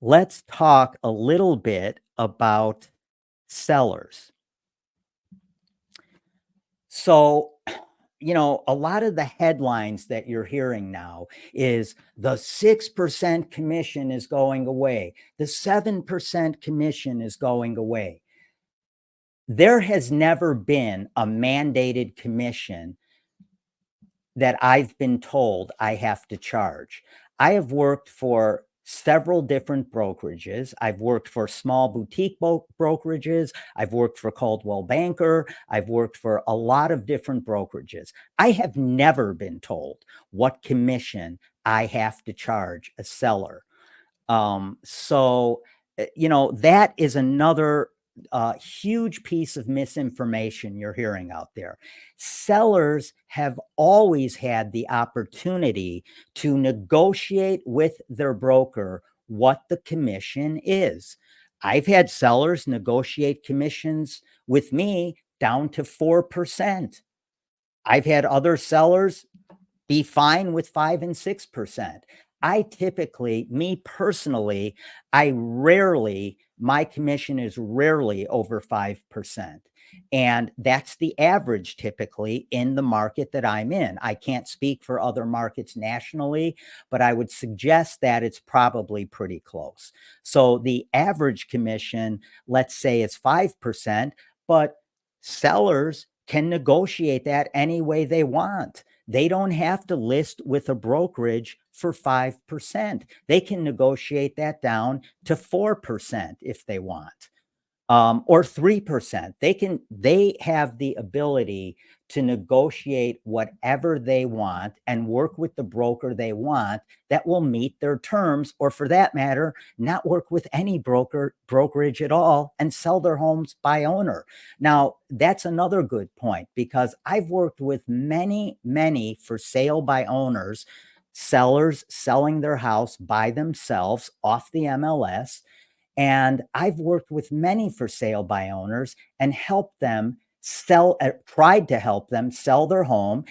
let's talk a little bit about sellers. So, a lot of the headlines that you're hearing now is the 6% commission is going away, the 7% commission is going away. There has never been a mandated commission that I've been told I have to charge. I have worked for several different brokerages. I've worked for small boutique brokerages. I've worked for Coldwell Banker. I've worked for a lot of different brokerages. I have never been told what commission I have to charge a seller. That is another huge piece of misinformation you're hearing out there. Sellers have always had the opportunity to negotiate with their broker what the commission is. I've had sellers negotiate commissions with me down to 4%. I've had other sellers be fine with 5 and 6%. I typically, me personally, my commission is rarely over 5%. And that's the average typically in the market that I'm in. I can't speak for other markets nationally, but I would suggest that it's probably pretty close. So the average commission, let's say it's 5%, but sellers can negotiate that any way they want. They don't have to list with a brokerage for 5%. They can negotiate that down to 4% if they want, or 3%. They have the ability to negotiate whatever they want and work with the broker they want that will meet their terms, or for that matter, not work with any brokerage at all and sell their homes by owner. Now, that's another good point, because I've worked with many for sale by owners, sellers selling their house by themselves off the MLS. And I've worked with many for sale by owners and helped them tried to help them sell their home,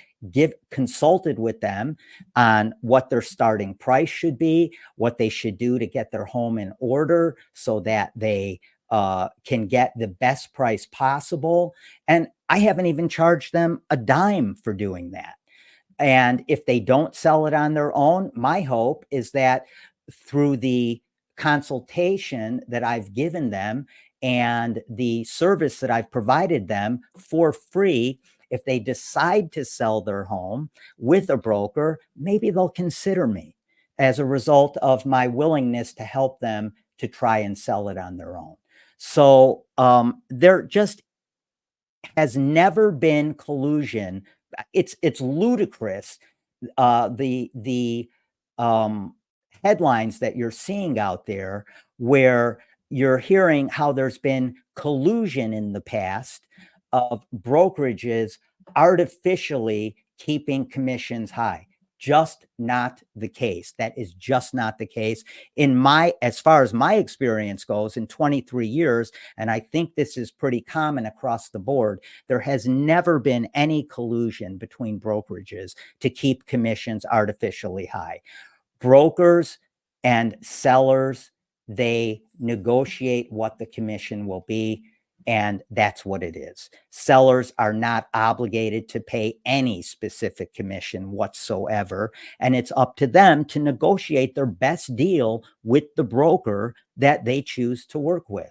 consulted with them on what their starting price should be, what they should do to get their home in order so that they can get the best price possible. And I haven't even charged them a dime for doing that. And if they don't sell it on their own, my hope is that through the consultation that I've given them and the service that I've provided them for free, if they decide to sell their home with a broker, maybe they'll consider me as a result of my willingness to help them to try and sell it on their own. So there just has never been collusion. It's ludicrous. The headlines that you're seeing out there, where you're hearing how there's been collusion in the past of brokerages artificially keeping commissions high. Just not the case. That is just not the case as far as my experience goes in 23 years. And I think this is pretty common across the board. There has never been any collusion between brokerages to keep commissions artificially high. Brokers and sellers, they negotiate what the commission will be, and that's what it is. Sellers are not obligated to pay any specific commission whatsoever, and it's up to them to negotiate their best deal with the broker that they choose to work with.